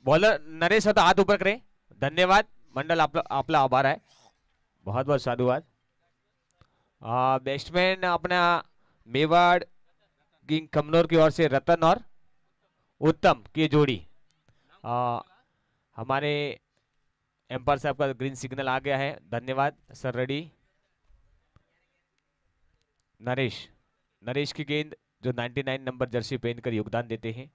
Bowler Naresh होता हात ऊपर करे. धन्यवाद मंडल, आपला आभार आहे. बहुत बहुत साधुवाद. बैट्समैन अपना मेवाड़ किंग कमनौर की ओर से रतन और उत्तम की जोड़ी. हमारे एम्पायर साहब का ग्रीन सिग्नल आ गया है. धन्यवाद सर. रेडी. नरेश. नरेश की गेंद जो 99 नंबर जर्सी पहनकर योगदान देते हैं.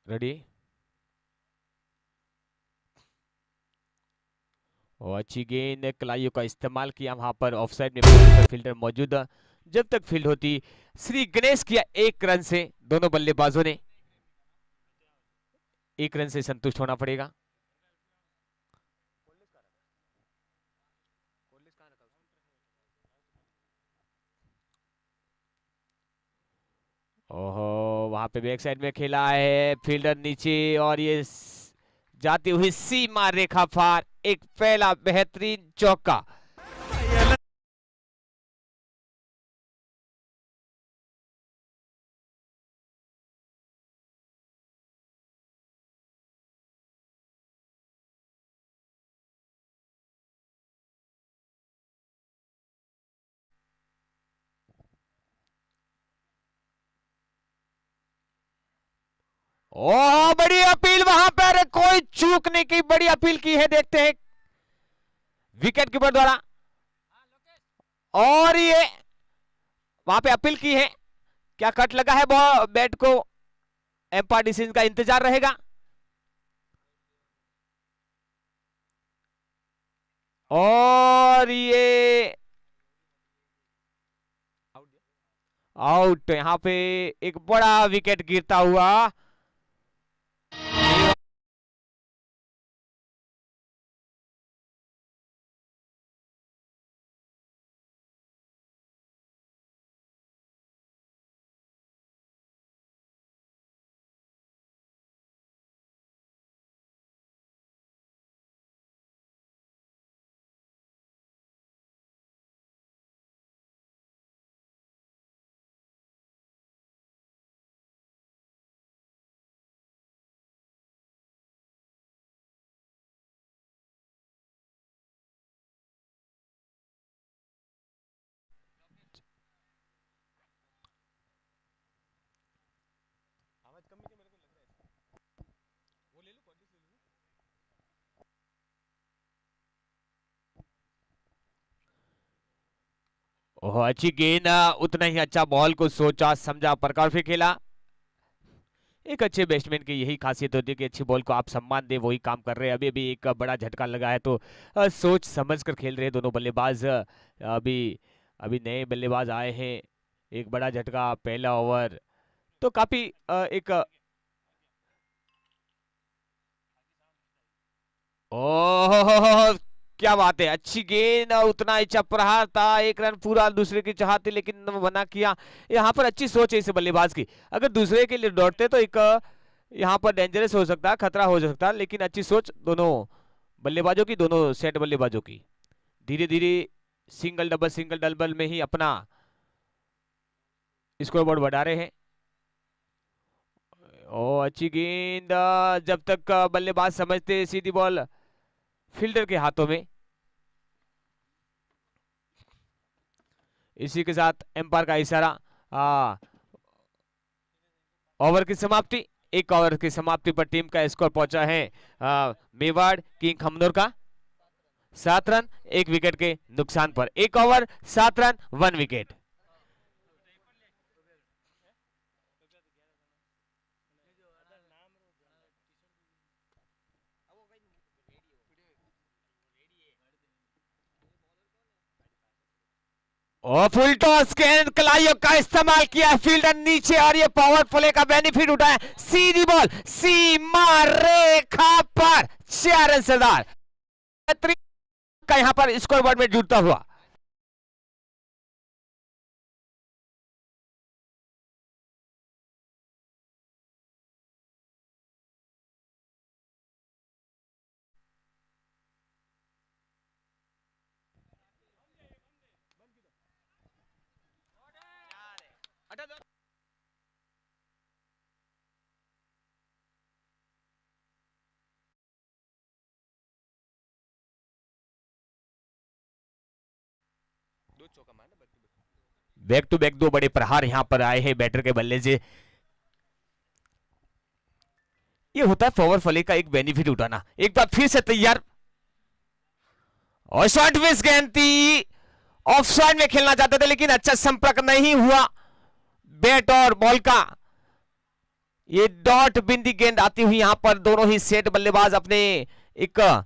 रेडी. और अच्छी गेंद, कलाइयों का इस्तेमाल किया वहां पर. ऑफसाइड में फील्डर मौजूद. जब तक फील्ड होती, श्री गणेश किया 1 रन से. दोनों बल्लेबाजों ने 1 रन से संतुष्ट होना पड़ेगा. ओहो, वहां पे बैक साइड में खेला है फील्डर नीचे, और ये जाती हुई सीमा रेखा पार. एक पहला बेहतरीन चौका. ओह, बड़ी अपील वहां पर, कोई चूक नहीं की, बड़ी अपील की है. देखते हैं विकेट कीपर द्वारा. और ये वहां पे अपील की है. क्या कट लगा है बैट को? एम्पायर डिसीजन का इंतजार रहेगा. और ये आउट. यहां पे एक बड़ा विकेट गिरता हुआ. ओह, अच्छी गेंद. उतना ही अच्छा बॉल को सोचा समझा प्रकार फिर खेला. एक अच्छे बैट्समैन की यही खासियत होती है कि अच्छी बॉल को आप सम्मान दे, वही काम कर रहे हैं. अभी अभी एक बड़ा झटका लगा है, तो सोच समझ कर खेल रहे हैं दोनों बल्लेबाज. अभी अभी नए बल्लेबाज आए हैं. एक बड़ा झटका पहला ओवर, तो काफी एक ओह, क्या बात है. अच्छी गेंद, उतना ही चपराहा था. 1 रन पूरा दूसरे की चाहते, लेकिन मना किया. यहाँ पर अच्छी सोच है इस बल्लेबाज की. अगर दूसरे के लिए दौड़ते तो एक यहाँ पर डेंजरस हो सकता, खतरा हो सकता. लेकिन अच्छी सोच दोनों बल्लेबाजों की, दोनों सेट बल्लेबाजों की. धीरे धीरे सिंगल डबल में ही अपना स्कोर बोर्ड बढ़ा रहे हैं. ओ, अच्छी गेंद. जब तक बल्लेबाज समझते सीधी बॉल फील्डर के हाथों में. इसी के साथ एम्पायर का इशारा. ओवर की समाप्ति. 1 ओवर की समाप्ति पर टीम का स्कोर पहुंचा है मेवाड़ किंग खमनोर का 7 रन 1 विकेट के नुकसान पर. 1 ओवर 7 रन 1 विकेट. और फुल टॉस गेंद, कलाइयों का इस्तेमाल किया फील्डर नीचे, और ये पावर प्ले का बेनिफिट उठाया. सीधी बॉल सीमा रेखा पर 4 रन सरदार का यहां पर स्कोर बोर्ड में जुड़ता हुआ. बैक टू बैक दो बड़े प्रहार यहां पर आए हैं बैटर के बल्ले से। ये होता है पावर प्ले का एक बेनिफिट उठाना। एक बार फिर से तैयार और शॉट मिस गेंद थी, ऑफ साइड में खेलना चाहते थे लेकिन अच्छा संपर्क नहीं हुआ बैट और बॉल का। ये डॉट बिंदी गेंद आती हुई यहां पर दोनों ही सेट बल्लेबाज अपने एक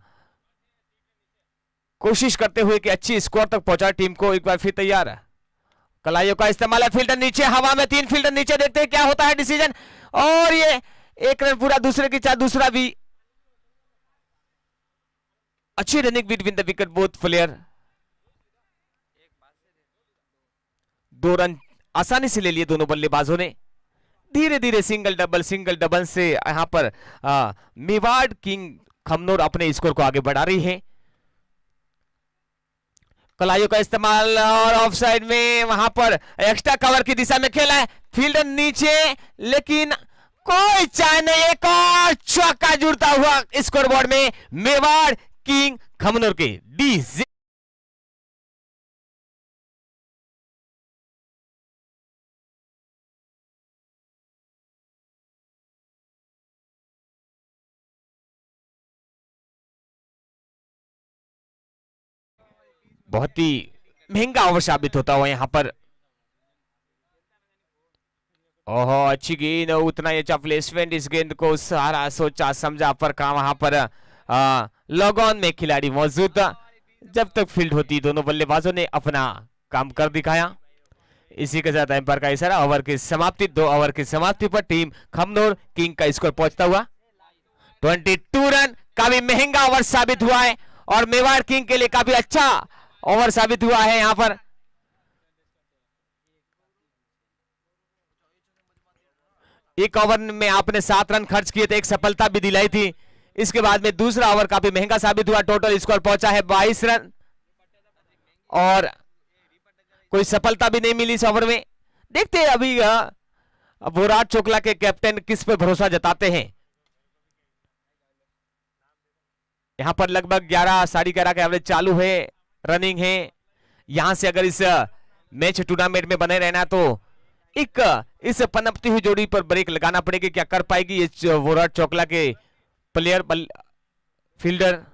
कोशिश करते हुए कि अच्छी स्कोर तक पहुंचा टीम को। एक बार फिर तैयार है, कलाइयों का इस्तेमाल है, फील्डर नीचे हवा में, 3 फील्डर नीचे, देखते हैं क्या होता है डिसीजन। और ये एक रन पूरा दूसरे की चाह, दूसरा भी अच्छी running between the wicket both player. 2 run आसानी से ले लिए दोनों बल्लेबाजों ने। धीरे धीरे सिंगल डबल से यहां पर मेवाड़ किंग खमनोर अपने स्कोर को आगे बढ़ा रही है। कलाइयों का इस्तेमाल और ऑफ साइड में वहां पर एक्स्ट्रा कवर की दिशा में खेला है, फील्डर नीचे लेकिन कोई चाय नहीं। एक और चौका जुड़ता हुआ स्कोरबोर्ड में मेवाड़ किंग खमनोर के डी। बहुत ही महंगा ओवर साबित होता हुआ यहां पर। ओहो अच्छी गेंद, उतना ही अच्छा प्लेसमेंट, इस गेंद को सारा सोचा समझा पर कहा वहां पर लॉग ऑन में खिलाड़ी मौजूद था। जब तक फील्ड होती दोनों बल्लेबाजों ने अपना काम कर दिखाया। इसी के साथ एम्पायर का इशारा, ओवर की समाप्ति, 2 ओवर की समाप्ति पर टीम खमनोर किंग का स्कोर पहुंचता हुआ 22 रन। काफी महंगा ओवर साबित हुआ है और मेवाड़ किंग के लिए काफी अच्छा ओवर साबित हुआ है यहां पर। एक ओवर में आपने 7 रन खर्च किए थे, एक सफलता भी दिलाई थी। इसके बाद में दूसरा ओवर काफी महंगा साबित हुआ, टोटल स्कोर पहुंचा है 22 रन और कोई सफलता भी नहीं मिली इस ओवर में। देखते हैं अभी विराट चोकला के कैप्टन किस पे भरोसा जताते हैं। यहां पर लगभग 11 साढ़े 11 का एवरेज चालू है, रनिंग है। यहां से अगर इस मैच टूर्नामेंट में बने रहना तो एक इस पनपती हुई जोड़ी पर ब्रेक लगाना पड़ेगा। क्या कर पाएगी ये विराट चोकला के प्लेयर फील्डर।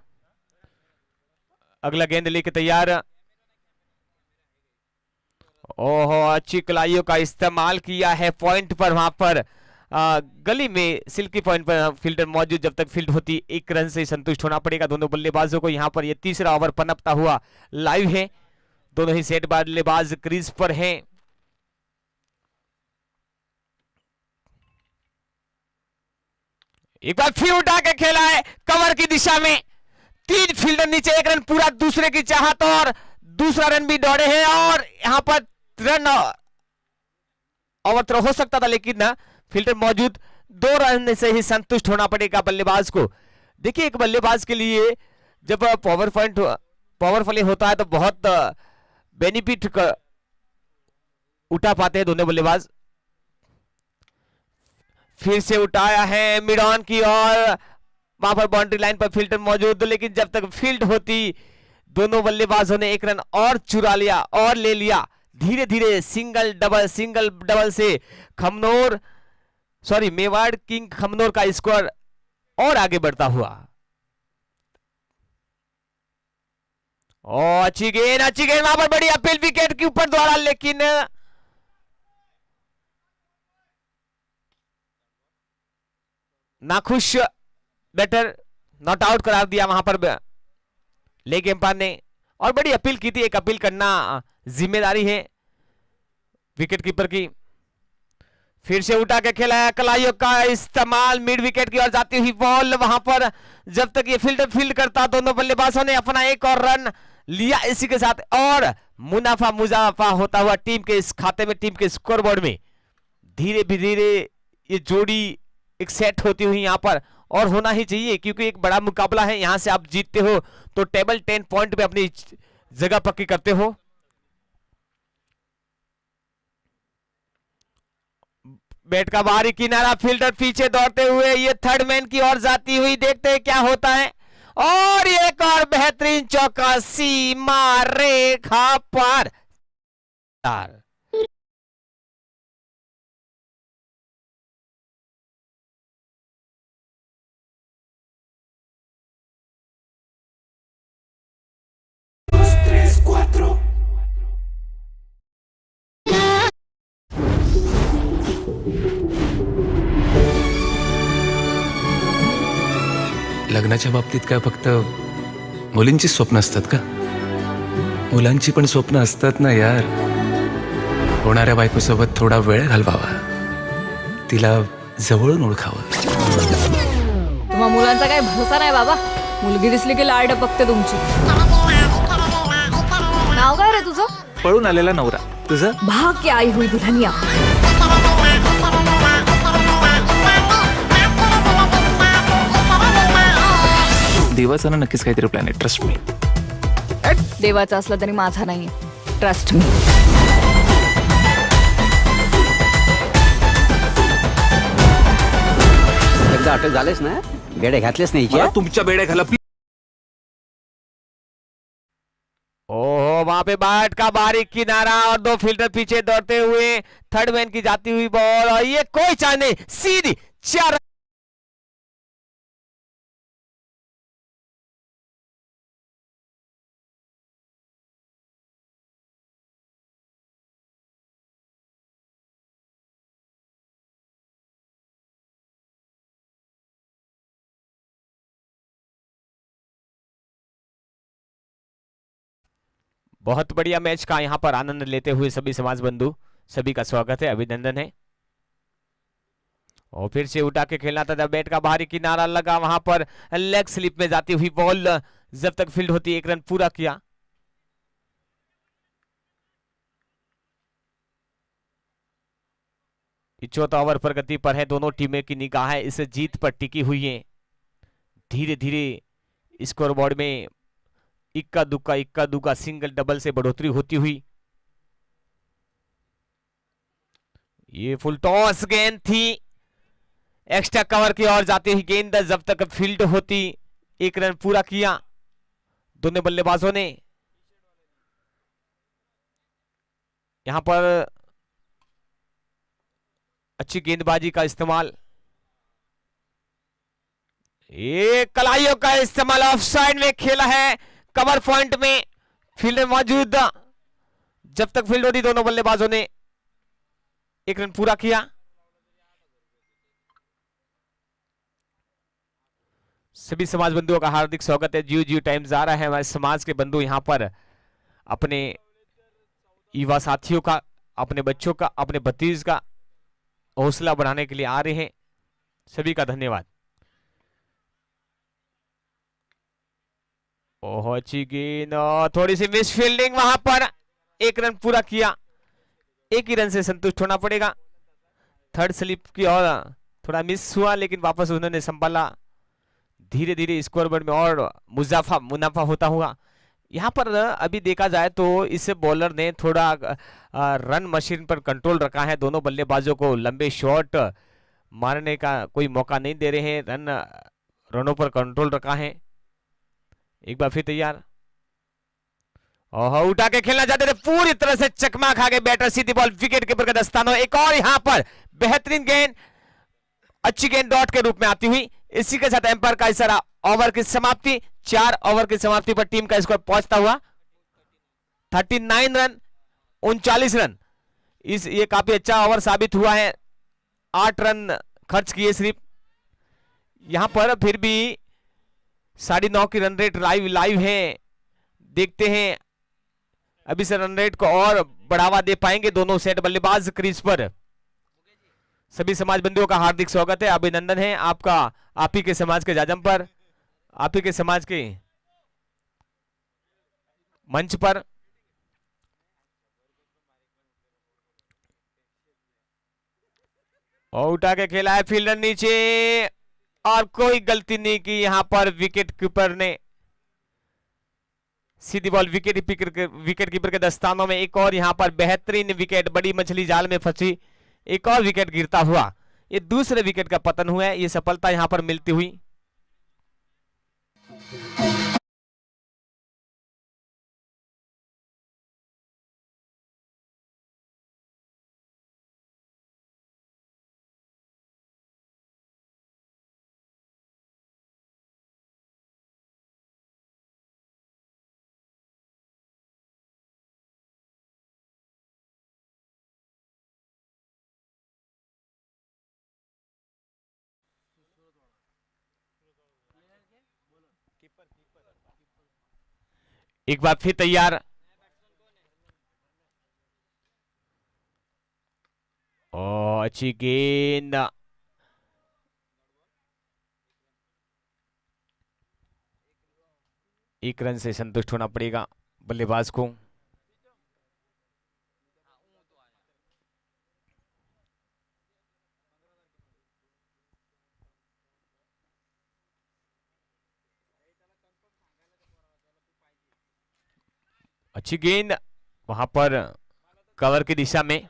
अगला गेंद लेके तैयार। ओहो अच्छी कलाइयों का इस्तेमाल किया है पॉइंट पर, वहां पर गली में सिल्की पॉइंट पर फील्डर मौजूद। जब तक फील्ड होती 1 रन से संतुष्ट होना पड़ेगा दोनों बल्लेबाजों को। यहां पर ये तीसरा ओवर पनपता हुआ लाइव है, दोनों ही सेट बल्लेबाज क्रीज पर हैं। एक बार फिर उठा के खेला है कवर की दिशा में, 3 फील्डर नीचे, 1 रन पूरा दूसरे की चाहत और दूसरा रन भी दौड़े हैं। और यहां पर रन ओवर थ्रो हो सकता था लेकिन फील्डर मौजूद, 2 रन से ही संतुष्ट होना पड़ेगा बल्लेबाज को। देखिए एक बल्लेबाज के लिए जब पावर प्ले होता है तो बहुत बेनिफिट उठा पाते हैं दोनों बल्लेबाज। फिर से उठाया है मिड ऑन की और वहां पर बाउंड्री लाइन पर फील्डर मौजूद, लेकिन जब तक फील्ड होती दोनों बल्लेबाजों ने 1 रन और चुरा लिया और ले लिया। धीरे धीरे सिंगल डबल से मेवाड़ किंग खमनोर का स्कोर और आगे बढ़ता हुआ। अच्छी गेंद वहां पर बड़ी अपील विकेट के ऊपर दौड़ा लेकिन नाखुश बैटर नॉट आउट करार दिया वहां पर लेग एम्पायर ने। और बड़ी अपील की थी, एक अपील करना जिम्मेदारी है विकेट कीपर की। फिर से उठा के खेला है, कलाइयों का इस्तेमाल, मिड विकेट की ओर जाती हुई बॉल। वहां पर जब तक ये फील्डर फील्ड करता दोनों बल्लेबाजों ने अपना 1 और रन लिया। इसी के साथ और मुनाफा होता हुआ टीम के इस खाते में, टीम के स्कोरबोर्ड में धीरे धीरे ये जोड़ी एक सेट होती हुई यहां पर, और होना ही चाहिए क्योंकि एक बड़ा मुकाबला है। यहां से आप जीतते हो तो टेबल 10 पॉइंट पे अपनी जगह पक्की करते हो। बैट का बाहरी किनारा, फील्डर पीछे दौड़ते हुए ये थर्ड मैन की ओर जाती हुई, देखते हैं क्या होता है। और एक और बेहतरीन चौका सीमा रेखा पार, यार। लग्नाच्या बाबतीत काय फक्त मुलींची स्वप्न असतात का? मुलांची पण स्वप्न असतात ना यार. होणाऱ्या बायकोसोबत थोडा वेळ घालवावा, तिला जवळून ओळखावं. तुम्हा मुलांचा काही भरोसा नाही बाबा. मुलगी दिसली की लाड बघते तुमची. नाव काय रे तुझं? पळून आलेला नवरा. तुझं? भाग की आई हुई दुल्हनिया. देवाचा ना नक्कीच काहीतरी प्लॅन आहे, ट्रस्ट मी. देवाचा असला तरी माझा नाही, ट्रस्ट मी. एकदा अटक झालेस ना, बेडे घातलेस नाही मला तुमच्या बेड्या घाला. ओहो, वहां पे बैट का बारीक किनारा और दो फील्डर पीछे दौड़ते हुए, थर्ड मैन की जाती हुई बॉल, और ये कोई चांस नहीं, सीधी 4। बहुत बढ़िया मैच का यहां पर आनंद लेते हुए सभी समाज बंधु, सभी का स्वागत है, अभिनंदन है। और फिर से उठा के खेलना था, बैट का बाहरी किनारा लगा, वहां पर लेग स्लिप में जाती हुई बॉल जब तक फील्ड होती, एक रन पूरा किया। चौथा ओवर प्रगति पर है, दोनों टीमें की निगाहें इस जीत पर टिकी हुई है। धीरे धीरे स्कोर बोर्ड में इक्का दुक्का सिंगल डबल से बढ़ोतरी होती हुई। ये फुल टॉस गेंद थी, एक्स्ट्रा कवर की ओर जाती हुई गेंद जब तक फील्ड होती, एक रन पूरा किया दोनों बल्लेबाजों ने। यहां पर अच्छी गेंदबाजी का इस्तेमाल, एक कलाइयों का इस्तेमाल, ऑफ साइड में खेला है, कवर पॉइंट में फील्डर मौजूद, जब तक फील्ड होती दोनों बल्लेबाजों ने एक रन पूरा किया। सभी समाज बंधुओं का हार्दिक स्वागत है। जियो जियो टाइम्स आ रहा है, हमारे समाज के बंधु यहां पर अपने युवा साथियों का, अपने बच्चों का, अपने भतीज का हौसला बढ़ाने के लिए आ रहे हैं, सभी का धन्यवाद। ओहो, अच्छी गेंद, थोड़ी सी मिस फील्डिंग, वहां पर एक रन पूरा किया, एक ही रन से संतुष्ट होना पड़ेगा। थर्ड स्लिप की और थोड़ा मिस हुआ, लेकिन वापस उन्होंने संभाला। धीरे धीरे स्कोरबोर्ड में और मुनाफा होता हुआ। यहां पर अभी देखा जाए तो इस बॉलर ने थोड़ा रन मशीन पर कंट्रोल रखा है, दोनों बल्लेबाजों को लंबे शॉट मारने का कोई मौका नहीं दे रहे हैं, रनों पर कंट्रोल रखा है। एक बार फिर तैयार, ओह, उठा के खेलना चाहते थे, पूरी तरह से चकमा खा गए बैटर, सीधी बॉल विकेट कीपर का दस्ताना। एक और यहां पर बेहतरीन गेंद, अच्छी गेंद डॉट के रूप में आती हुई। इसी के साथ एम्पायर का इशारा, ओवर की समाप्ति, 4 ओवर की समाप्ति पर टीम का स्कोर पहुंचता हुआ 39 रन, 39 रन। ये काफी अच्छा ओवर साबित हुआ है, 8 रन खर्च किए सिर्फ। यहां पर फिर भी 9.5 की रन रेट लाइव है, देखते हैं अभी से रन रेट को और बढ़ावा दे पाएंगे दोनों सेट बल्लेबाज क्रीज पर। सभी समाज बंधुओं का हार्दिक स्वागत है, अभिनंदन है आपका, आप ही के समाज के जाजम पर, आप ही के समाज के मंच पर। और उठा के खेला है, फील्डर नीचे, और कोई गलती नहीं की यहां पर विकेट कीपर ने। सीधी बॉल विकेट कीपर के दस्तानों में। एक और यहां पर बेहतरीन विकेट, बड़ी मछली जाल में फंसी, एक और विकेट गिरता हुआ, ये दूसरे विकेट का पतन हुआ है, ये सफलता यहां पर मिलती हुई। एक बार फिर तैयार। ओ अच्छी गेंद, एक रन से संतुष्ट होना पड़ेगा बल्लेबाज को। अच्छी गेंद वहां पर कवर की दिशा में।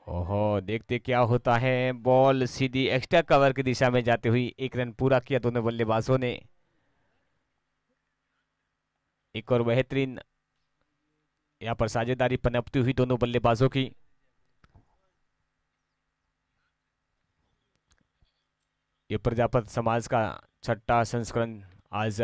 ओहो, देखते क्या होता है। बॉल सीधी एक्स्ट्रा कवर की दिशा में जाते हुई एक रन पूरा किया दोनों बल्लेबाजों ने। एक और बेहतरीन यहाँ पर साझेदारी पनपती हुई दोनों बल्लेबाजों की। ये प्रजापत समाज का छठा संस्करण आज।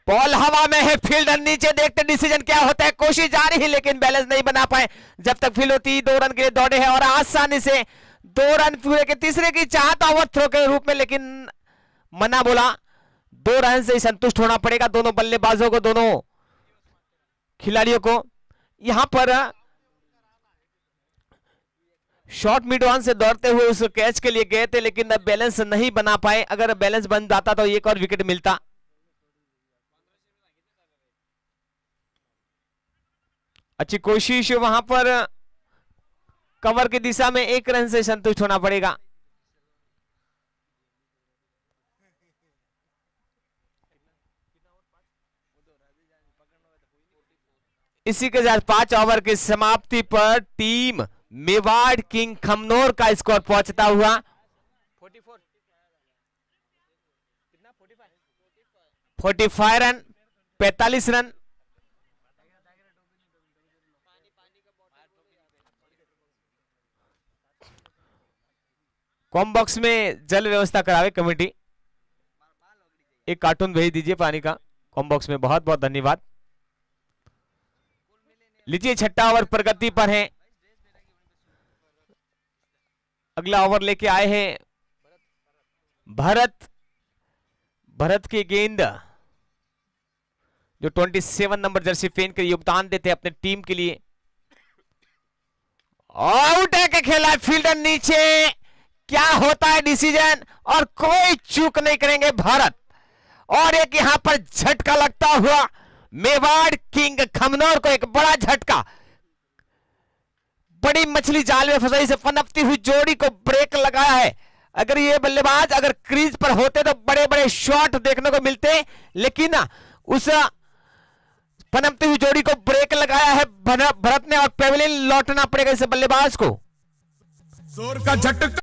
बॉल हवा में है, फील्डर नीचे, देखते डिसीजन क्या होता है। कोशिश जारी है लेकिन बैलेंस नहीं बना पाए। जब तक फील्ड होती 2 रन के लिए दौड़े हैं और आसानी से 2 रन पूरे के तीसरे की चाहता ओवर थ्रो के रूप में, लेकिन मना बोला। 2 रन से ही संतुष्ट होना पड़ेगा दोनों बल्लेबाजों को, दोनों खिलाड़ियों को। यहां पर शॉर्ट मिड ऑन से दौड़ते हुए उस कैच के लिए गए थे लेकिन बैलेंस नहीं बना पाए। अगर बैलेंस बन जाता तो एक और विकेट मिलता। अच्छी कोशिश वहां पर, कवर की दिशा में 1 रन से संतुष्ट होना पड़ेगा। इसी के साथ 5 ओवर की समाप्ति पर टीम मेवाड़ किंग खमनोर का स्कोर पहुंचता हुआ 45 रन, 45 रन। कॉम बॉक्स में जल व्यवस्था करावे कमेटी, एक कार्टून भेज दीजिए पानी का कॉम बॉक्स में। बहुत बहुत धन्यवाद। लीजिए, छठा ओवर प्रगति पर है। अगला ओवर लेके आए हैं भरत। भरत की गेंद, जो 27 नंबर जर्सी पहन कर योगदान देते हैं अपने टीम के लिए। आउट है के खेला, फील्डर नीचे, क्या होता है डिसीजन, और कोई चूक नहीं करेंगे भारत। और एक यहां पर झटका लगता हुआ मेवाड़ किंग खमनोर को, एक बड़ा झटका। बड़ी मछली जाल में फंसाई से पनपती हुई जोड़ी को ब्रेक लगाया है। अगर ये बल्लेबाज अगर क्रीज पर होते तो बड़े बड़े शॉट देखने को मिलते, लेकिन उस पनपती हुई जोड़ी को ब्रेक लगाया है भरत ने, और पेविलियन लौटना पड़ेगा इस बल्लेबाज को। जोर का झटका।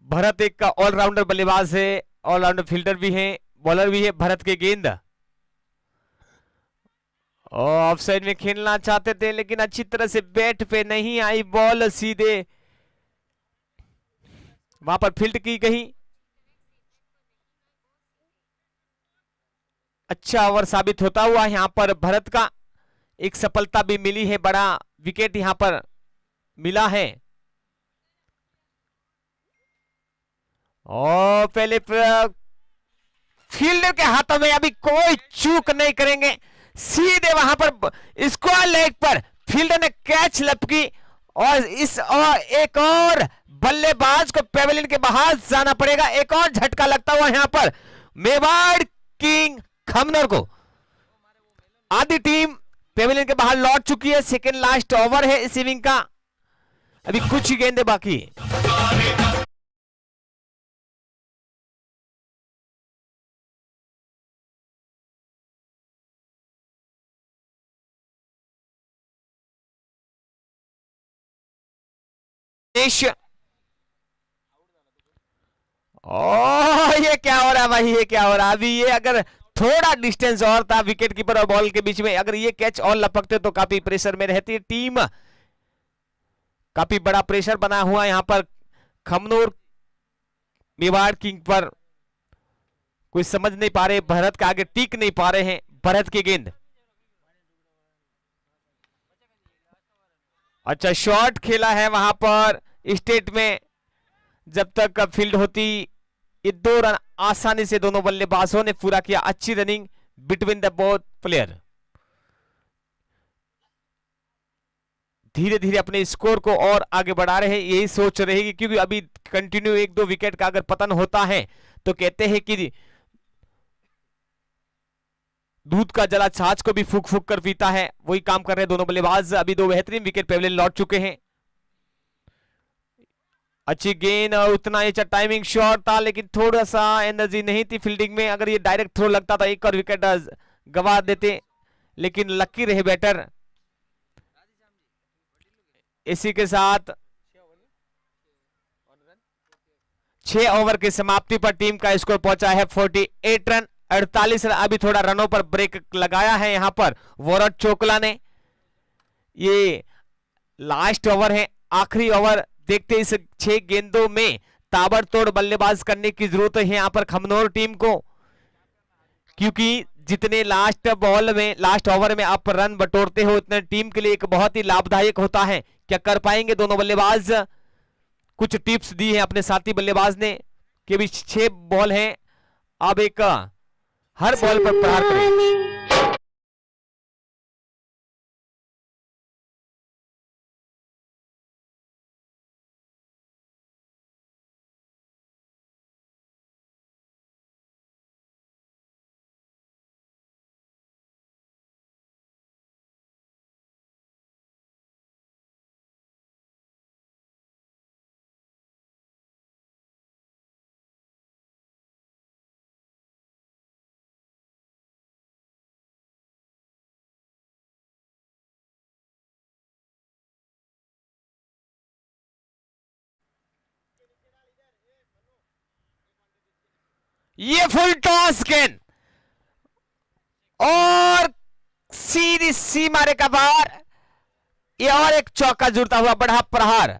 भरत एक का ऑलराउंडर बल्लेबाज है, ऑलराउंडर फील्डर भी है, बॉलर भी है। भरत की गेंद ऑफ साइड में खेलना चाहते थे लेकिन अच्छी तरह से बैट पे नहीं आई बॉल, सीधे वहां पर फील्ड की गई। अच्छा ओवर साबित होता हुआ यहां पर भरत का। एक सफलता भी मिली है, बड़ा विकेट यहां पर मिला है। और पहले फील्डर के हाथों में, अभी कोई चूक नहीं करेंगे। सीधे वहां पर स्क्वायर लेग पर फील्डर ने कैच लपकी, और एक और बल्लेबाज को पेविलियन के बाहर जाना पड़ेगा। एक और झटका लगता हुआ यहां पर मेवाड़ किंग खमनोर को। आधी टीम पेविलियन के बाहर लौट चुकी है। सेकेंड लास्ट ओवर है इस इनिंग का, अभी कुछ ही गेंदें बाकी है। ये क्या हो रहा है भाई, ये क्या हो रहा है अभी? ये अगर थोड़ा डिस्टेंस और था विकेट कीपर और बॉल के बीच में, अगर ये कैच और लपकते तो काफी प्रेशर में रहती है टीम। काफी बड़ा प्रेशर बना हुआ यहां पर खमनोर मेवाड़ किंग पर। कोई समझ नहीं पा रहे, भरत के आगे टिक नहीं पा रहे हैं भरत की गेंद। अच्छा शॉट खेला है वहां पर स्टेट में, जब तक फील्ड होती। ये 2 रन आसानी से दोनों बल्लेबाजों ने पूरा किया। अच्छी running between the both player. धीरे धीरे अपने स्कोर को और आगे बढ़ा रहे हैं, यही सोच रहेगी, क्योंकि अभी कंटिन्यू 1-2 विकेट का अगर पतन होता है तो कहते हैं कि दूध का जला छाछ को भी फूक फूक कर पीता है। वही काम कर रहे हैं दोनों बल्लेबाज। अभी 2 बेहतरीन विकेट पेवलियन लौट चुके हैं। अच्छी गेंद और उतना ही टाइमिंग शॉट था, लेकिन थोड़ा सा एनर्जी नहीं थी फील्डिंग में। अगर ये डायरेक्ट थ्रो लगता था एक और विकेट गवा देते, लेकिन लकी रहे बैटर। इसी के साथ 6 ओवर की समाप्ति पर टीम का स्कोर पहुंचा है 48 रन। 48 रन। अभी थोड़ा रनों पर ब्रेक लगाया है यहां पर वोरट चोकला ने। ये लास्ट ओवर है, आखिरी ओवर। देखते इस 6 गेंदों में ताबड़तोड़ बल्लेबाज करने की जरूरत है यहां पर खमनोर टीम को, क्योंकि जितने लास्ट बॉल में लास्ट ओवर में आप रन बटोरते हो उतने टीम के लिए एक बहुत ही लाभदायक होता है। क्या कर पाएंगे दोनों बल्लेबाज? कुछ टिप्स दी है अपने साथी बल्लेबाज ने कि भी 6 बॉल हैं, अब एक हर बॉल पर प्रहार करें। ये फुल टॉस गेंद और सीधी सी मारे का बार। ये और एक चौका जुड़ता हुआ बड़ा प्रहार।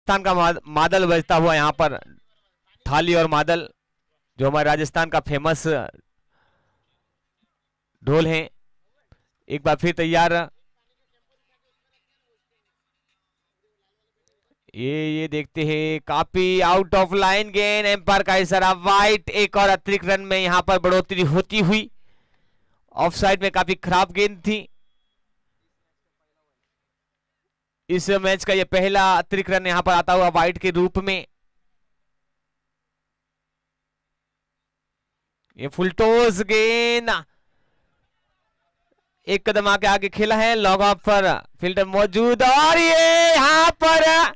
राजस्थान का मादल बजता हुआ यहां पर, थाली और मादल, जो हमारे राजस्थान का फेमस ढोल है। एक बार फिर तैयार। ये देखते हैं, काफी आउट ऑफ लाइन गेंद, एम्पायर का इशारा वाइट। एक और अतिरिक्त रन में यहां पर बढ़ोतरी होती हुई। ऑफ साइड में काफी खराब गेंद थी। इस मैच का ये पहला अतिरिक्त रन यहां पर आता हुआ वाइट के रूप में। ये फुलटोस गेंद एक कदम आगे आगे खेला है, लॉग ऑफ पर फील्डर मौजूद, और ये यहां पर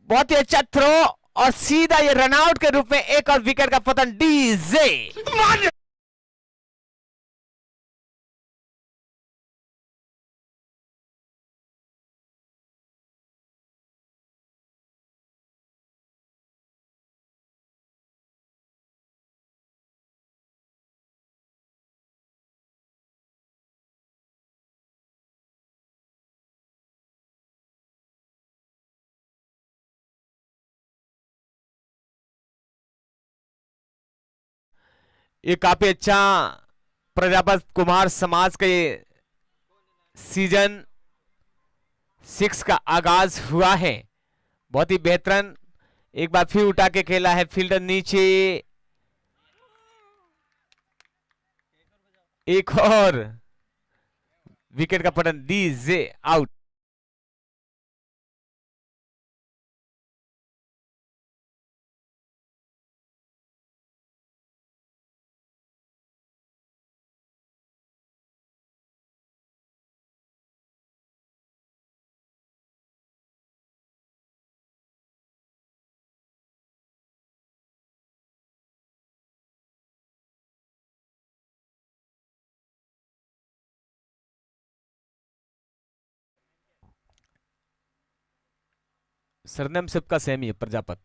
बहुत ही अच्छा थ्रो और सीधा ये रनआउट के रूप में एक और विकेट का पतन। डीजे ये काफी अच्छा प्रजापत कुमार समाज के सीजन 6 का आगाज हुआ है। बहुत ही बेहतरीन। एक बार फिर उठा के खेला है, फील्डर नीचे, एक और विकेट का पतन। DJ out. सरनेम सबका सेम ही है, प्रजापत।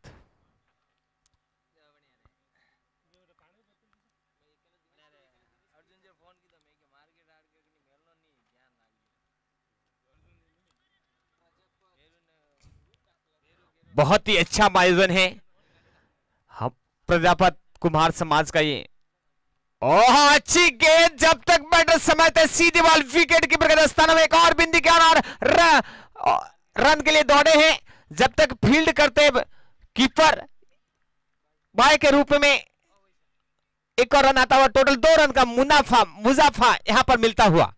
बहुत ही अच्छा आयोजन है हम प्रजापत कुम्हार समाज का ये। ओह अच्छी गेंद, जब तक बैटर समझते सीधी बॉल, विकेट कीपर के स्थान में एक और बिंदी के और रन के लिए दौड़े हैं। जब तक फील्ड करते कीपर बाय के रूप में एक और रन आता हुआ, टोटल 2 रन का मुनाफा यहां पर मिलता हुआ।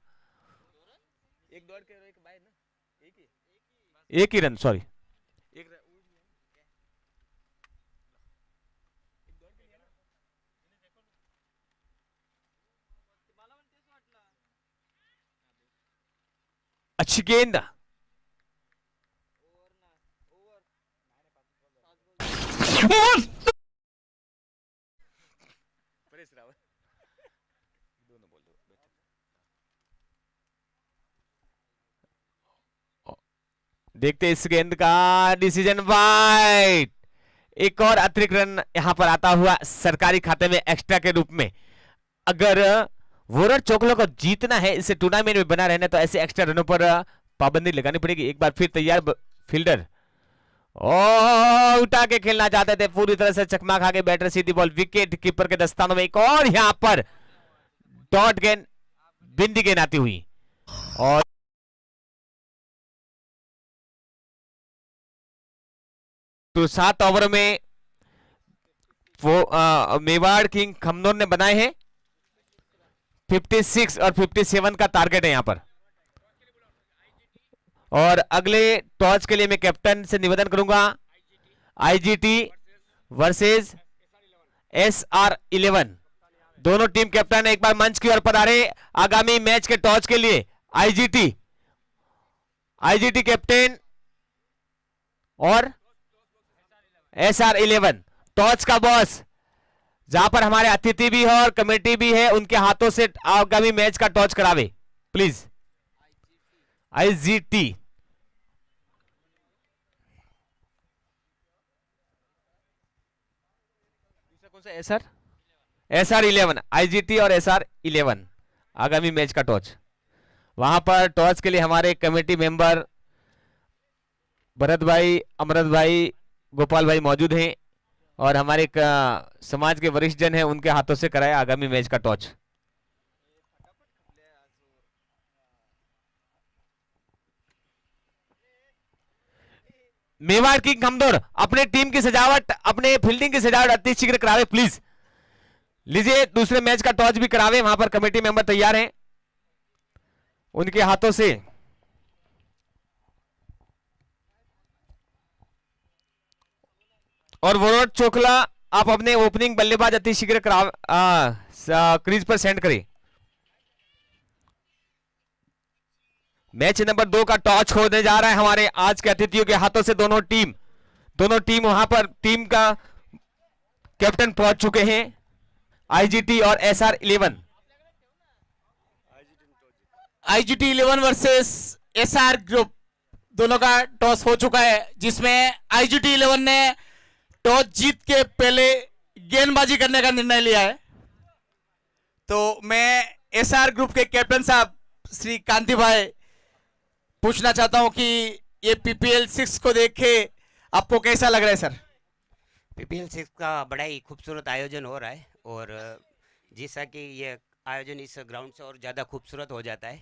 एक दौड़ के एक बाय ना, एक ही रन, सॉरी। अच्छी गेंद, देखते इस गेंद का डिसीजन वाइड। एक और अतिरिक्त रन यहां पर आता हुआ सरकारी खाते में एक्स्ट्रा के रूप में। अगर वोरर चोकलो को जीतना है, इसे टूर्नामेंट में बना रहना, तो ऐसे एक्स्ट्रा रनों पर पाबंदी लगानी पड़ेगी। एक बार फिर तैयार फील्डर, उठा के खेलना चाहते थे, पूरी तरह से चकमा खा के बैटर, सीधी बॉल, विकेट कीपर के दस्तानों में। एक और यहां पर डॉट गेंद, बिंदी गेंद आती हुई। और तो 7 ओवर में वो मेवाड़ किंग खमनोर ने बनाए हैं 56 और 57 का टारगेट है यहां पर। और अगले टॉस के लिए मैं कैप्टन से निवेदन करूंगा, आईजीटी वर्सेस SR11, दोनों टीम कैप्टन एक बार मंच की ओर पधारे आगामी मैच के टॉस के लिए। आईजीटी कैप्टन और SR11 टॉस का बॉस, जहां पर हमारे अतिथि भी है और कमेटी भी है, उनके हाथों से आगामी मैच का टॉस करावे प्लीज। आईजीटी कौन सा? SR11, आईजीटी और SR11 आगामी मैच का टॉस। वहां पर टॉस के लिए हमारे कमेटी मेंबर भरत भाई, अमृत भाई, गोपाल भाई मौजूद हैं और हमारे समाज के वरिष्ठ जन हैं, उनके हाथों से कराया आगामी मैच का टॉस। मेवाड़ किंग खमदोर अपने टीम की सजावट, अपने फील्डिंग की सजावट अति शीघ्र करावे प्लीज। लीजिए दूसरे मैच का टॉस भी करावे, वहां पर कमेटी मेंबर तैयार हैं, उनके हाथों से। और वरुण चोकला, आप अपने ओपनिंग बल्लेबाज अति शीघ्र क्रीज पर सेंड करें। मैच नंबर 2 का टॉस होने जा रहा है हमारे आज के अतिथियों के हाथों से। दोनों टीम वहां पर टीम का कैप्टन पहुंच चुके हैं, आईजीटी और SR11। IGT 11 versus SR group, दोनों का टॉस हो चुका है, जिसमें आईजीटी 11 ने टॉस जीत के पहले गेंदबाजी करने का निर्णय लिया है। तो मैं एसआर ग्रुप के कैप्टन साहब श्री कांति भाई पूछना चाहता हूं कि ये PPL 6 को देख के आपको कैसा लग रहा है सर? PPL 6 का बड़ा ही खूबसूरत आयोजन हो रहा है और जैसा कि ये आयोजन इस ग्राउंड से और ज़्यादा खूबसूरत हो जाता है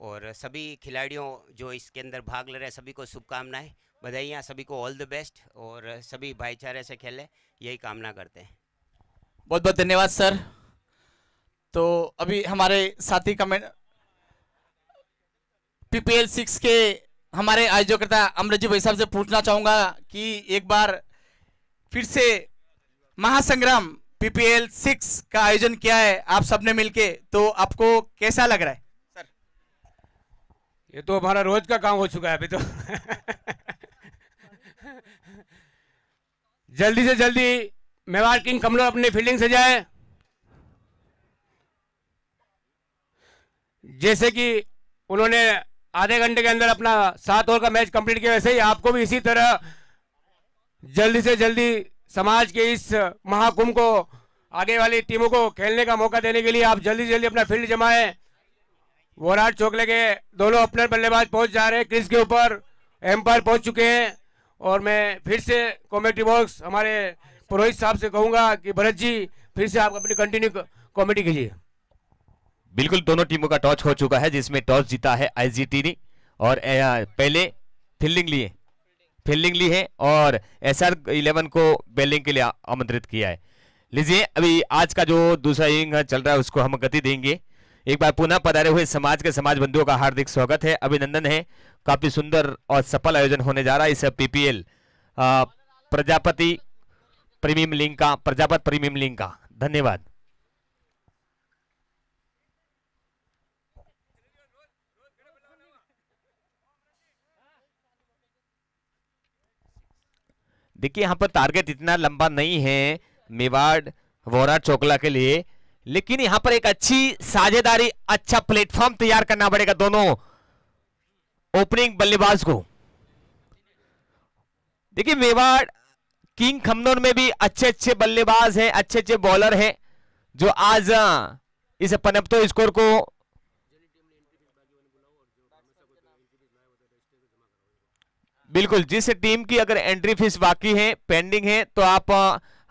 और सभी खिलाड़ियों जो इसके अंदर भाग ले रहे हैं सभी को शुभकामनाएं, बधाइयाँ, सभी को ऑल द बेस्ट और सभी भाईचारे से खेले, यही कामना करते हैं। बहुत बहुत धन्यवाद सर। तो अभी हमारे साथी कमेंट PPL 6 के हमारे आयोजकर्ता अमृत जी भाई साहब से पूछना चाहूँगा कि एक बार फिर से महासंग्राम PPL 6 का आयोजन किया है आप सबने मिलके, तो आपको कैसा लग रहा है सर? ये तो हमारा रोज का काम हो चुका है अभी तो जल्दी से जल्दी मेवाड़ किंग कमलो अपनी फील्डिंग से जाए, जैसे कि उन्होंने आधे घंटे के अंदर अपना 7 ओवर का मैच कंप्लीट किया, वैसे ही आपको भी इसी तरह जल्दी से जल्दी समाज के इस महाकुंभ को आगे वाली टीमों को खेलने का मौका देने के लिए आप जल्दी से जल्दी अपना फील्ड जमाएं। वोराट चोकले के दोनों ओपनर बल्लेबाज पहुंच जा रहे हैं क्रीज के ऊपर, एम्पायर पहुंच चुके हैं। और मैं फिर से कमेटी बॉक्स हमारे पुरोहित साहब से कहूंगा कि भरत जी फिर से आप अपनी कंटिन्यू कमेटी कीजिए। बिल्कुल, दोनों टीमों का टॉस हो चुका है, जिसमें टॉस जीता है आईजीटी ने और पहले फील्डिंग ली है और SR11 को बॉलिंग के लिए आमंत्रित किया है। लीजिए, अभी आज का जो दूसरा इनिंग चल रहा है उसको हम गति देंगे। एक बार पुनः पधारे हुए समाज बंधुओं का हार्दिक स्वागत है, अभिनंदन है। काफी सुंदर और सफल आयोजन होने जा रहा है इस PPL प्रजापति प्रीमियम लीग का। धन्यवाद। देखिए, यहाँ पर टारगेट इतना लंबा नहीं है मेवाड़ वोराट चोकला के लिए, लेकिन यहाँ पर एक अच्छी साझेदारी, अच्छा प्लेटफॉर्म तैयार करना पड़ेगा दोनों ओपनिंग बल्लेबाज को। देखिए, मेवाड़ किंग खमनोर में भी अच्छे अच्छे बल्लेबाज हैं, अच्छे अच्छे बॉलर हैं, जो आज इस पनपतो स्कोर को बिल्कुल, जिस टीम की अगर एंट्री फीस बाकी है, पेंडिंग है, तो आप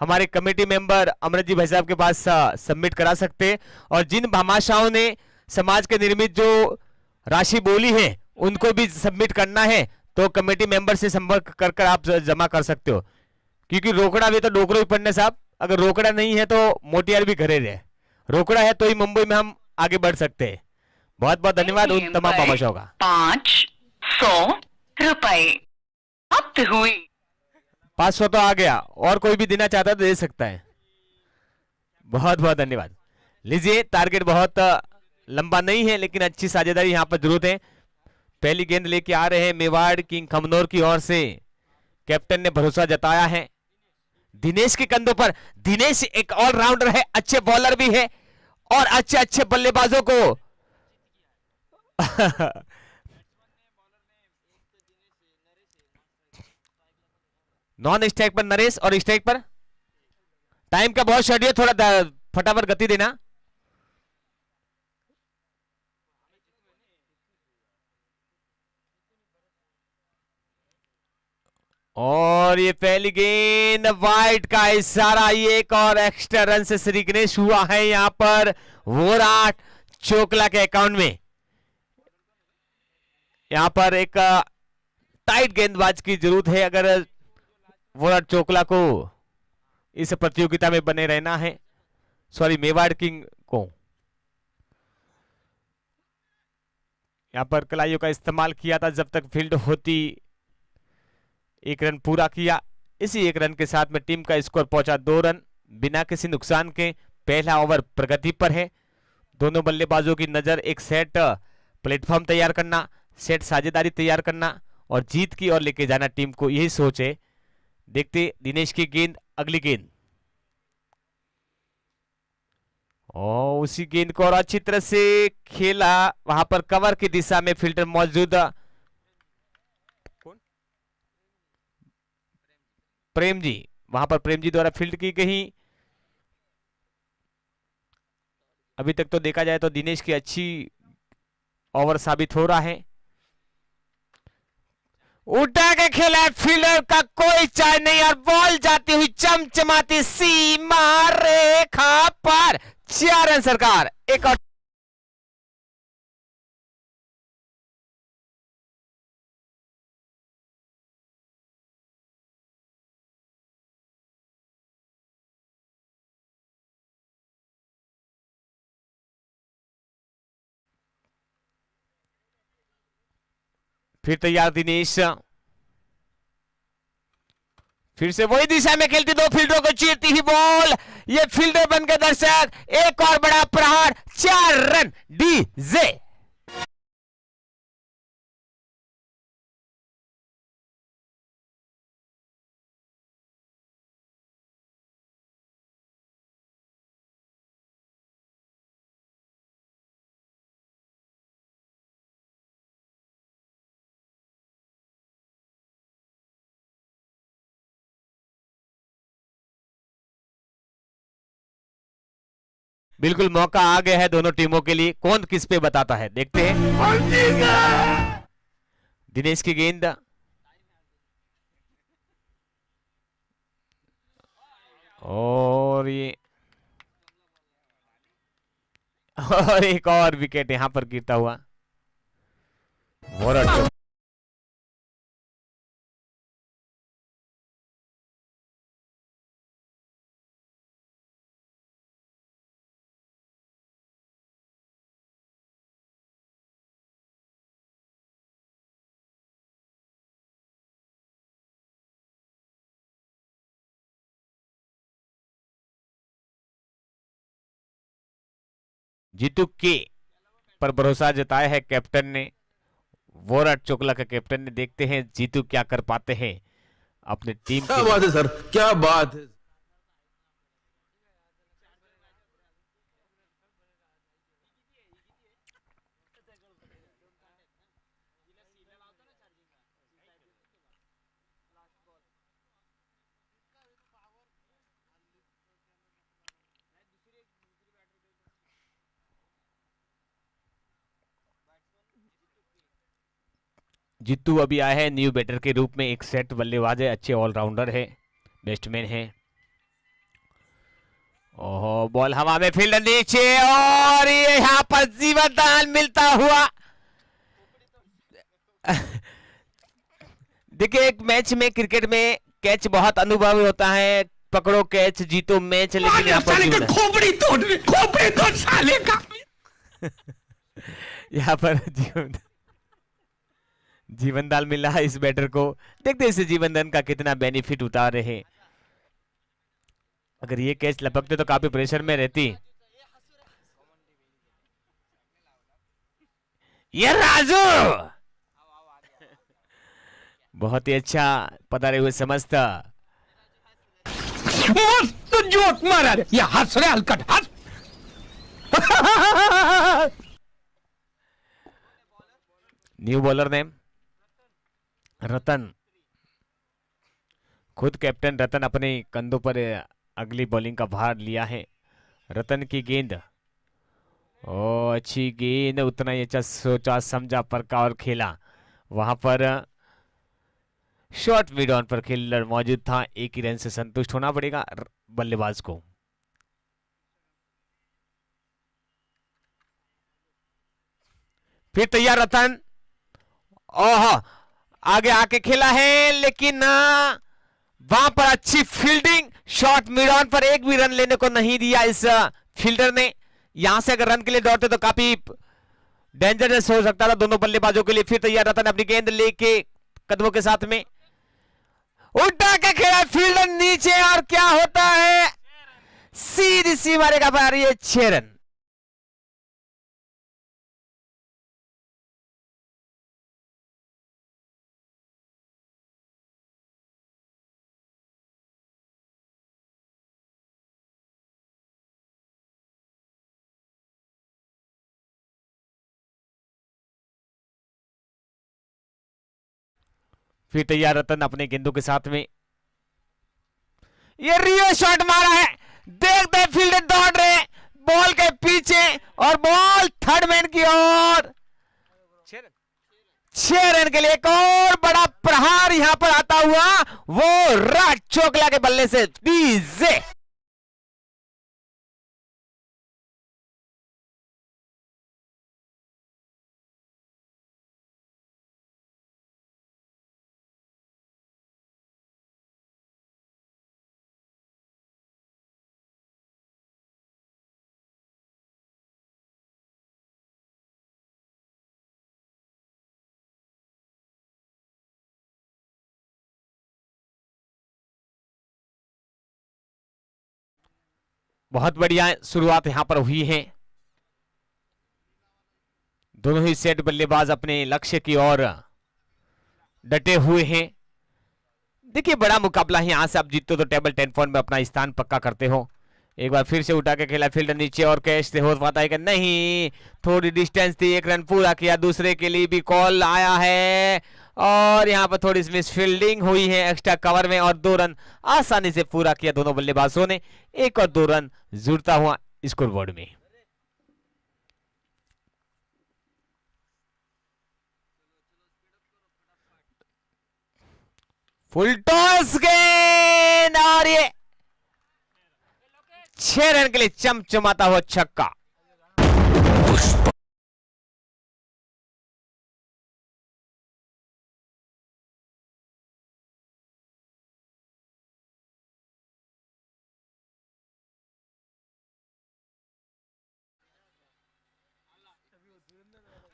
हमारे कमेटी मेंबर अमृत जी भाई साहब के पास सबमिट करा सकते हैं। और जिन भामाशाहों ने समाज के निर्मित जो राशि बोली है उनको भी सबमिट करना है, तो कमेटी मेंबर से संपर्क कर कर आप जमा कर सकते हो। क्योंकि रोकड़ा भी तो डोकरो ही पढ़ने साहब, अगर रोकड़ा नहीं है तो मोटियार भी घरे रहे, रोकड़ा है तो ही मुंबई में हम आगे बढ़ सकते हैं। बहुत बहुत धन्यवाद उन तमाम भामाशाहों का। 500 रुपए प्राप्त हुई। 500 तो आ गया, और कोई भी देना चाहता है तो दे सकता है। बहुत बहुत धन्यवाद। लीजिए, टारगेट बहुत लंबा नहीं है, लेकिन अच्छी साझेदारी यहाँ पर जरूरत है। पहली गेंद लेके आ रहे हैं मेवाड़ किंग खमनोर की ओर से, कैप्टन ने भरोसा जताया है दिनेश के कंधों पर। दिनेश एक ऑलराउंडर है, अच्छे बॉलर भी है और अच्छे अच्छे बल्लेबाजों को नॉन स्ट्राइक पर नरेश और स्ट्राइक पर टाइम का बहुत शॉर्ट है, थोड़ा फटाफट गति देना। और ये पहली गेंद वाइड का इशारा, ये एक और एक्स्ट्रा रन से श्री गणेश हुआ है यहां पर वोराट चोकला के अकाउंट में। यहां पर एक टाइट गेंदबाज की जरूरत है अगर वोराट चोकला को इस प्रतियोगिता में बने रहना है, सॉरी मेवाड़ किंग को। यहां पर कलाइयों का इस्तेमाल किया था जब तक फील्ड होती, 1 रन पूरा किया। इसी 1 रन के साथ में टीम का स्कोर पहुंचा 2 रन बिना किसी नुकसान के। पहला ओवर प्रगति पर है, दोनों बल्लेबाजों की नजर एक सेट प्लेटफॉर्म तैयार करना, सेट साझेदारी तैयार करना और जीत की ओर लेके जाना टीम को, यही सोच है। देखते दिनेश की गेंद, अगली गेंद और उसी गेंद को और अच्छी तरह से खेला, वहां पर कवर की दिशा में फील्डर मौजूद प्रेम जी, वहां पर प्रेम जी द्वारा फील्ड की गई। अभी तक तो देखा जाए तो दिनेश की अच्छी ओवर साबित हो रहा है। उठा के खेला, फील्डर का कोई चार्ज नहीं और बॉल जाती हुई चमचमाती सीमा रेखा पर 4 रन सरकार। एक और फिर तैयार दिनेश, फिर से वही दिशा में खेलती, 2 फील्डरों को चीरती ही बॉल, ये फील्डर बनकर दर्शक, एक और बड़ा प्रहार, 4 रन डीजे। बिल्कुल मौका आ गया है दोनों टीमों के लिए, कौन किस पे बताता है देखते हैं। दिनेश की गेंद, और ये और एक और विकेट यहां पर गिरता हुआ। वॉरेट जीतू के पर भरोसा जताया है कैप्टन ने, वोराट चोकला के कैप्टन ने। देखते हैं जीतू क्या कर पाते हैं अपने टीम क्या के बात है सर, क्या बात है। जीतू अभी आए हैं न्यू बैटर के रूप में, एक सेट बल्लेबाज है, अच्छे ऑलराउंडर है, बैट्समैन है। ओहो, बॉल हवा में, फील्डर नीचे, और ये यहाँ पर जीवनदान मिलता हुआ। देखिए, एक मैच में, क्रिकेट में कैच बहुत अनुभवी होता है, पकड़ो कैच जीतो मैच, लेकिन यहाँ पर खोपड़ी तोड़ साले का। यहाँ पर जीवनदान मिला है इस बैटर को। देखते हैं इस जीवनदान का कितना बेनिफिट उतार रहे हैं। अगर ये कैच लपकते तो काफी प्रेशर में रहती। ये राजू बहुत ही अच्छा पधारे हुए समझता। मस्त जोक मारा रे, ये हंस रे हलकट हंस। न्यू बॉलर नेम रतन, खुद कैप्टन रतन अपने कंधों पर अगली बॉलिंग का भार लिया है। रतन की गेंद, ओ अच्छी गेंद, उतना ही अच्छा सोचा समझा परखा और खेला। वहां पर शॉर्ट मिड ऑन पर खेलर मौजूद था, एक ही रन से संतुष्ट होना पड़ेगा बल्लेबाज को। फिर तैयार रतन, ओह आगे आके खेला है, लेकिन वहां पर अच्छी फील्डिंग, शॉर्ट मिड ऑन पर एक भी रन लेने को नहीं दिया इस फील्डर ने। यहां से अगर रन के लिए दौड़ते तो काफी डेंजरस हो सकता था दोनों बल्लेबाजों के लिए। फिर तैयार रतन अपनी गेंद लेके कदमों के साथ में उल्टा के खेला, फील्डर नीचे, और क्या होता है, सीधी सी मारेगा बार, ये 6 रन। फिर तैयार रतन अपने गेंदों के साथ में, ये रियो शॉट मारा है, देखते फील्डर दौड़ रहे बॉल के पीछे, और बॉल थर्ड मैन की ओर। 6 रन के लिए एक और बड़ा प्रहार यहां पर आता हुआ, वो राज चोकला के बल्ले से डीजे। बहुत बढ़िया शुरुआत यहां पर हुई है, दोनों ही सेट बल्लेबाज अपने लक्ष्य की ओर डटे हुए हैं। देखिए, बड़ा मुकाबला है, यहां से आप जीतते हो तो टेबल 10 पॉइंट में अपना स्थान पक्का करते हो। एक बार फिर से उठा के खेला, फील्डर नीचे, और कैच से हो पाता है कि नहीं, थोड़ी डिस्टेंस थी, एक रन पूरा किया, दूसरे के लिए भी कॉल आया है, और यहां पर थोड़ी मिस फील्डिंग हुई है एक्स्ट्रा कवर में, और 2 रन आसानी से पूरा किया दोनों बल्लेबाजों ने। 1 और 2 रन जुड़ता हुआ स्कोरबोर्ड में। फुल टॉस गेंद और ये 6 रन के लिए चमचमाता हुआ छक्का।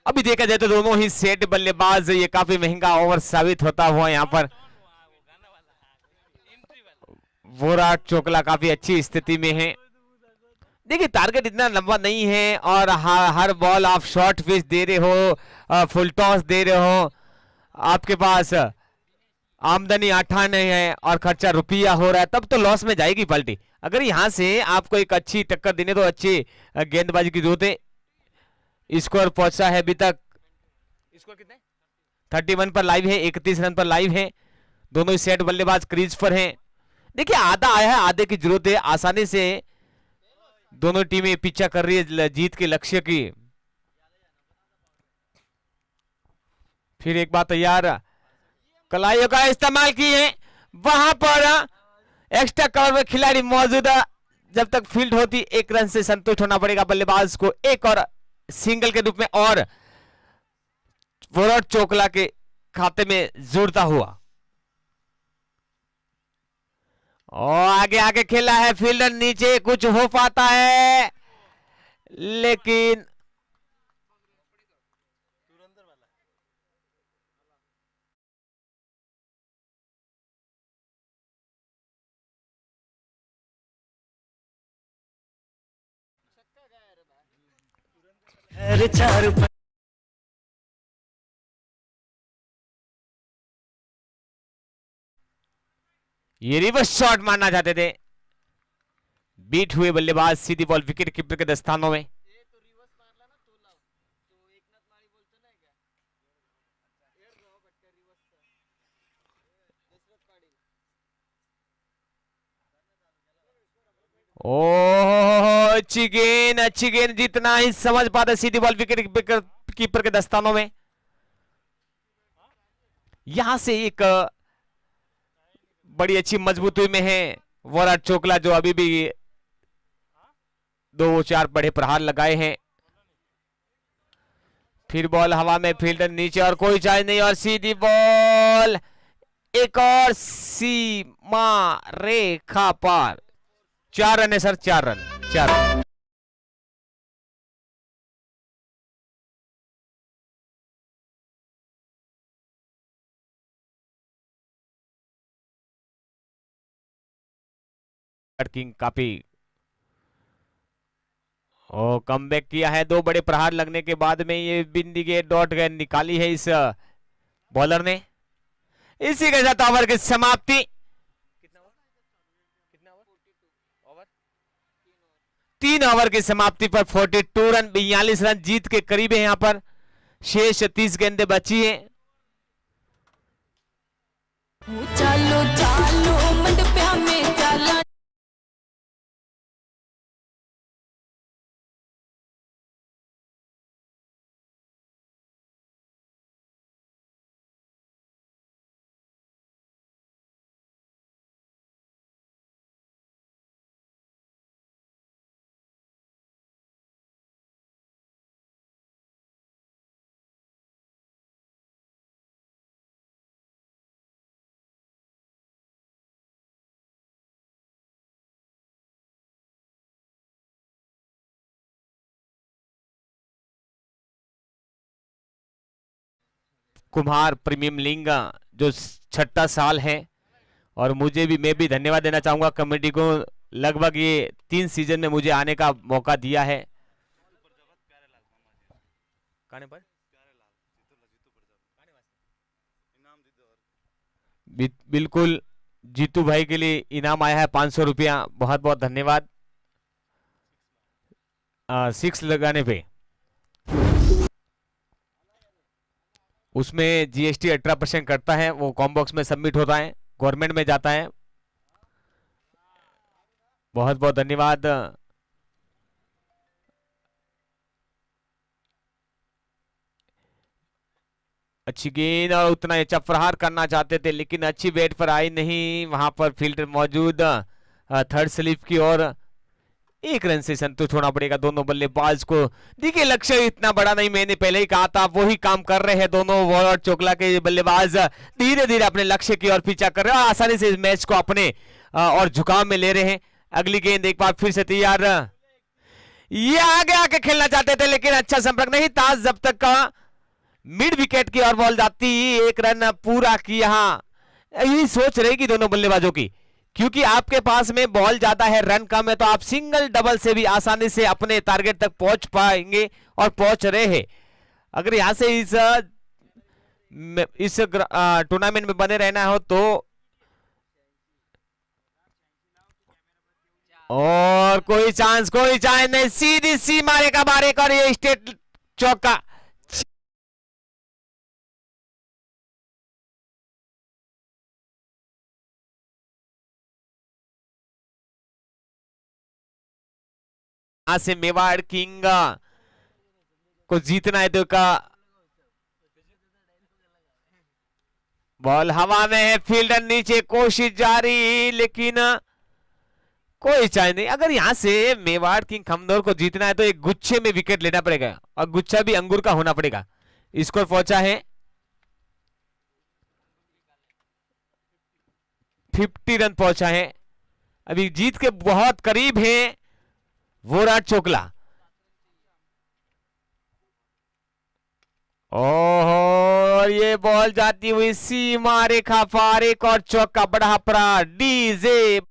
अभी देखा जाए तो दोनों ही सेट बल्लेबाज, ये काफी महंगा ओवर साबित होता हुआ यहाँ पर विराट चोकला काफी अच्छी स्थिति में है। देखिए टारगेट इतना लंबा नहीं है और हर बॉल आप शॉर्ट पिच दे रहे हो, फुल टॉस दे रहे हो, आपके पास आमदनी 8 आने है और खर्चा रुपया हो रहा है, तब तो लॉस में जाएगी पार्टी। अगर यहां से आपको एक अच्छी टक्कर देने तो अच्छी गेंदबाजी की जरूरत है। स्कोर पहुंचा है अभी तक, स्कोर कितने 31 पर लाइव है, 31 रन पर लाइव है। दोनों ही सेट बल्लेबाज क्रीज पर हैं। देखिए आधा आया है, आधे की जरूरत है। आसानी से दोनों टीमें पीछा कर रही है जीत के लक्ष्य की। फिर एक बात तैयार, कलाइयों का इस्तेमाल किए, वहां पर एक्स्ट्रा कवर में खिलाड़ी मौजूद है। जब तक फील्ड होती 1 रन से संतुष्ट होना पड़ेगा बल्लेबाज को, एक और सिंगल के रूप में और विराट चोकला के खाते में जुड़ता हुआ। और आगे आगे खेला है फील्डर, नीचे कुछ हो पाता है लेकिन ये रिवर्स शॉट मारना चाहते थे, बीट हुए बल्लेबाज, सीधी बॉल विकेट कीपर के दस्तानों में। ओह अच्छी गेंद, जितना ही समझ पाते सीधी बॉल विकेट कीपर के दस्तानों में। यहां से एक बड़ी अच्छी मजबूती में है विराट चोकला, जो अभी भी 2-4 बड़े प्रहार लगाए हैं। फिर बॉल हवा में, फील्डर नीचे और कोई चार्ज नहीं, और सीधी बॉल एक और सीमा रेखा पार। 4 रन है सर, 4 रन, 4 रन। किंग काफी कमबैक किया है। 2 बड़े प्रहार लगने के बाद में ये बिंदी के डॉट गन निकाली है इस बॉलर ने। इसी के साथ ओवर की समाप्ति। कितना ओवर? 3 ओवर की समाप्ति पर 42 रन, 42 रन जीत के करीब है। यहां पर शेष 30 गेंदें बची हैं। चालो चालो मंडप्या में चाला। कुम्हार प्रीमियम लीग जो 6ठा साल है, और मैं भी धन्यवाद देना चाहूंगा कमेटी को। लगभग ये 3 सीजन में मुझे आने का मौका दिया है। बिल्कुल, जीतू भाई के लिए इनाम आया है 500 रुपया, बहुत बहुत धन्यवाद। 6 लगाने पे उसमें जीएसटी 18% कटता है, वो कॉम बॉक्स में सबमिट होता है, गवर्नमेंट में जाता है। बहुत बहुत धन्यवाद। अच्छी गेंद और उतना ही चपरार करना चाहते थे लेकिन अच्छी बैट पर आई नहीं, वहां पर फील्डर मौजूद। थर्ड स्लिप की ओर 1 रन से संतुष्ट होना पड़ेगा दोनों बल्लेबाज को। देखिए लक्ष्य इतना बड़ा नहीं, मैंने पहले ही कहा था, वो ही काम कर रहे हैं दोनों वॉलर चोकला के बल्लेबाज। धीरे धीरे अपने लक्ष्य की ओर पीछा कर रहे हैं, आसानी से इस मैच को अपने और झुकाव में ले रहे हैं। अगली गेंद एक बार फिर से तैयार, ये आगे आके खेलना चाहते थे लेकिन अच्छा संपर्क नहीं था। जब तक का मिड विकेट की ओर बॉल जाती, 1 रन पूरा किया। यही सोच रहेगी दोनों बल्लेबाजों की, क्योंकि आपके पास में बॉल ज्यादा है, रन कम है, तो आप सिंगल डबल से भी आसानी से अपने टारगेट तक पहुंच पाएंगे और पहुंच रहे हैं। अगर यहां से इस टूर्नामेंट में बने रहना हो तो, और कोई चांस नहीं, सीधी सी मारेगा और ये स्टेट चौका। यहां से मेवाड़ किंग को जीतना है तो का बॉल हवा में है, फील्डर नीचे, कोशिश जारी लेकिन कोई चांस नहीं। अगर यहां से मेवाड़ किंग खमदौर को जीतना है तो एक गुच्छे में विकेट लेना पड़ेगा और गुच्छा भी अंगूर का होना पड़ेगा। स्कोर पहुंचा है 50 रन पहुंचा है, अभी जीत के बहुत करीब है वोराट चोकला। ओहो, ये बॉल जाती हुई सीमा रेखा पार, एक और चौका, बड़ा पड़ा डीजे।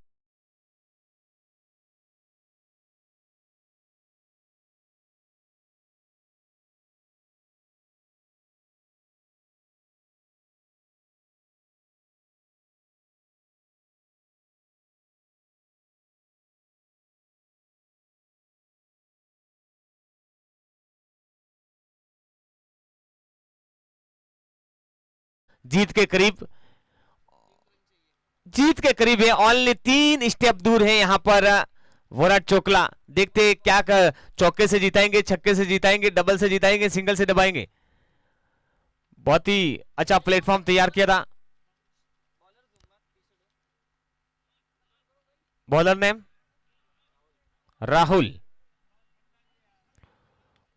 जीत के करीब है, ओनली 3 स्टेप दूर है यहां पर वोराट चोकला। देखते क्या चौके से जिताएंगे, छक्के से जिताएंगे, डबल से जिताएंगे, सिंगल से दबाएंगे। बहुत ही अच्छा प्लेटफॉर्म तैयार किया था बॉलर ने राहुल,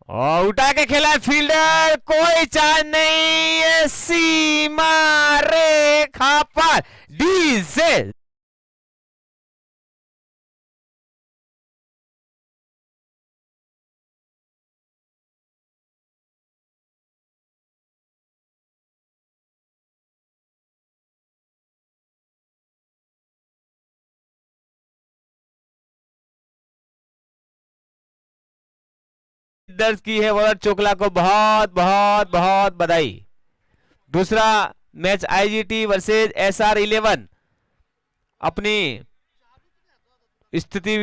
और उठा के खेला है फील्डर, कोई चांस नहीं है, सीमा रेखा पर डीजे। दर्ज की है वोराट चोकला को बहुत बहुत बहुत बधाई। दूसरा मैच आईजीटी वर्सेस एसआर 11 अपनी स्थिति